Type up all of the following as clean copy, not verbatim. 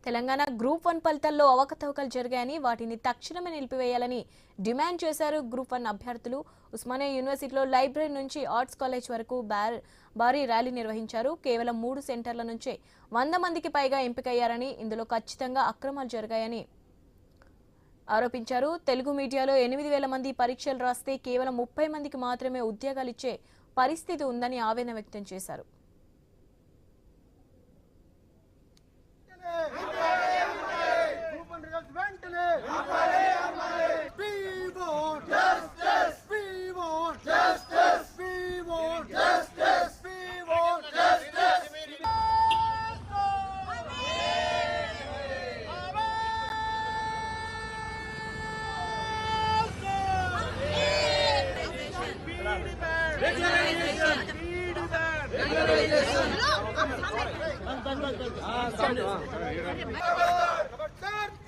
Telangana group 1 ఫలితాల్లో అవకతవకలు జరిగాయని వాటిని తక్షణమే నిలిపివేయాలని డిమాండ్ చేశారు గ్రూప్ 1 అభ్యర్థులు. ఉస్మానియా యూనివర్సిటీలో లైబ్రరీ నుంచి ఆర్ట్స్ కాలేజ్ వరకు భారీ ర్యాలీ నిర్వహించారు. కేవలం 3 సెంటర్ల నుంచే 100 మందికి పైగా ఎంపికయ్యారని, ఇందులో ఖచ్చితంగా అక్రమాలు జరిగాయని ఆరోపించారు. తెలుగు మీడియాలో 8000 మంది పరీక్షలు రాస్తే కేవలం 30 మందికి మాత్రమే ఉద్యోగాలు ఇచ్చే పరిస్థితి ఉందని ఆవేదన వ్యక్తం చేశారు.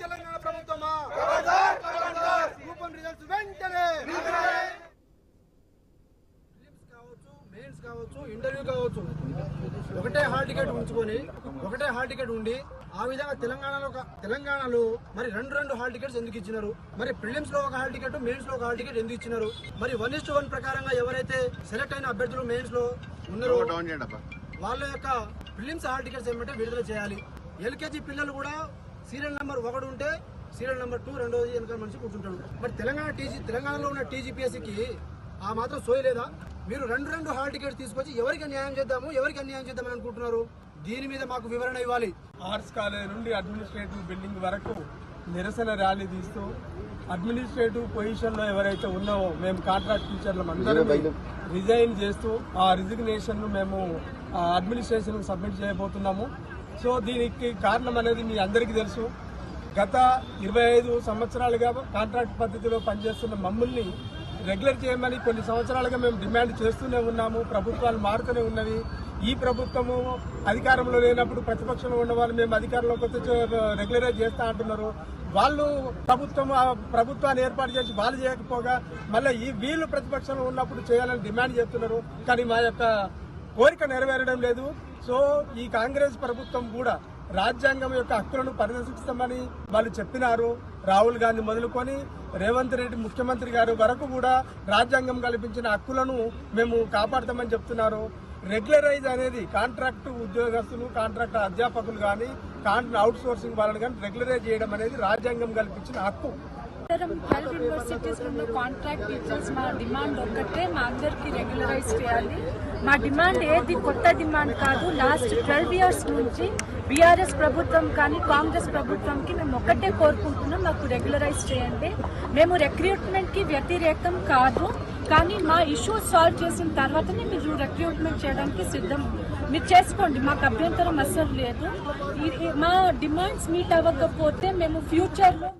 తెలంగాణ ప్రభుత్వమా గ్రూప్ 1 రిజల్ట్స్ వెంటనే మెయిన్స్ కావచ్చు, ఇంటర్వ్యూ కావచ్చు, ఒకటే హాల్ టికెట్ ఉంచుకొని ఒకటే హాల్ టికెట్ ఉండి ఆ విధంగా తెలంగాణలో మరి రెండు హాల్ టికెట్స్ ఎందుకు ఇచ్చినారు? మరి ప్రిలిమ్స్ లో ఒక హాల్ టికెట్, మెయిన్స్ లో ఒక హాల్ టికెట్ ఎందుకు ఇచ్చినారు? మరి 1:1 ప్రకారంగా ఎవరైతే సెలెక్ట్ అయిన అభ్యర్థులు మెయిన్స్ లో ఉన్నారో వాళ్ళ యొక్క ప్రిలిమ్స్ హాల్ టికెట్స్ ఏమంటే విడుదల చేయాలి. ఎల్కేజీ పిల్లలు కూడా సీరియల్ నెంబర్ 1 ఉంటే సీరియల్ నెంబర్ 2 రెండోది వెనక మనిషి కూర్చుంటాడు. మరి తెలంగాణలో ఉన్న టీజీపీఎస్సీకి ఆ మాత్రం సోయలేదా? మీరు రెండు హాల్ టికెట్స్ తీసుకొచ్చి ఎవరికి అన్యాయం చేద్దామని అనుకుంటున్నారు? దీని మీద మాకు వివరణ ఇవ్వాలి. ఆర్ట్స్ కాలేజ్ నుండి అడ్మినిస్ట్రేటివ్ బిల్డింగ్ వరకు నిరసన ర్యాలీ తీస్తూ అడ్మినిస్ట్రేటివ్ పొజిషన్ లో ఎవరైతే ఉన్నామో మేము కాంట్రాక్ట్ టీచర్లు అందరం రిజైన్ చేస్తూ ఆ రిజిగ్నేషన్ ను మేము అడ్మినిస్ట్రేషన్ సబ్మిట్ చేయబోతున్నాము. సో దీనికి కారణం అనేది మీ అందరికీ తెలుసు. గత 25 సంవత్సరాలుగా కాంట్రాక్ట్ పద్ధతిలో పనిచేస్తున్న మమ్మల్ని రెగ్యులర్ చేయమని కొన్ని సంవత్సరాలుగా మేము డిమాండ్ చేస్తూనే ఉన్నాము. ప్రభుత్వాలు మారుతూనే ఉన్నవి. ఈ ప్రభుత్వము అధికారంలో లేనప్పుడు ప్రతిపక్షంలో ఉన్న వాళ్ళు మేము అధికారంలోకి వస్తే రెగ్యులరైజ్ చేస్తా అంటున్నారు. వాళ్ళు ప్రభుత్వాన్ని ఏర్పాటు చేసి వాళ్ళు చేయకపోగా మళ్ళీ వీళ్ళు ప్రతిపక్షంలో ఉన్నప్పుడు చేయాలని డిమాండ్ చేస్తున్నారు. కానీ మా యొక్క కోరిక నెరవేరడం లేదు. సో ఈ కాంగ్రెస్ ప్రభుత్వం కూడా రాజ్యాంగం యొక్క హక్కులను పరిరక్షిస్తామని వాళ్ళు చెప్పినారు. రాహుల్ గాంధీ మొదలుకొని రేవంత్ రెడ్డి ముఖ్యమంత్రి గారు వరకు కూడా రాజ్యాంగం కల్పించిన హక్కులను మేము కాపాడతామని చెప్తున్నారు. రెగ్యులరైజ్ అనేది కాంట్రాక్ట్ ఉద్యోగస్తులు, కాంట్రాక్ట్ అధ్యాపకులు కానీ అవుట్ సోర్సింగ్ వాళ్ళని కానీ రెగ్యులరైజ్ చేయడం అనేది రాజ్యాంగం కల్పించిన హక్కు. 12 యూనివర్సిటీస్లో కాంట్రాక్ట్ టీచర్స్ మా డిమాండ్ ఒక్కటే, మా అందరికీ రెగ్యులరైజ్ చేయాలి. మా డిమాండ్ ఏది కొత్త డిమాండ్ కాదు. లాస్ట్ 12 ఇయర్స్ నుంచి బీఆర్ఎస్ ప్రభుత్వం కానీ కాంగ్రెస్ ప్రభుత్వంకి మేము ఒక్కటే కోరుకుంటున్నాం, మాకు రెగ్యులరైజ్ చేయండి. మేము రిక్రూట్మెంట్కి వ్యతిరేకం కాదు, కానీ మా ఇష్యూస్ సాల్వ్ చేసిన తర్వాతనే మీరు రిక్రూట్మెంట్ చేయడానికి సిద్ధం. మీరు చేసుకోండి, మాకు అభ్యంతరం అస్సలు లేదు. మా డిమాండ్స్ మీట్ అవ్వకపోతే మేము ఫ్యూచర్లో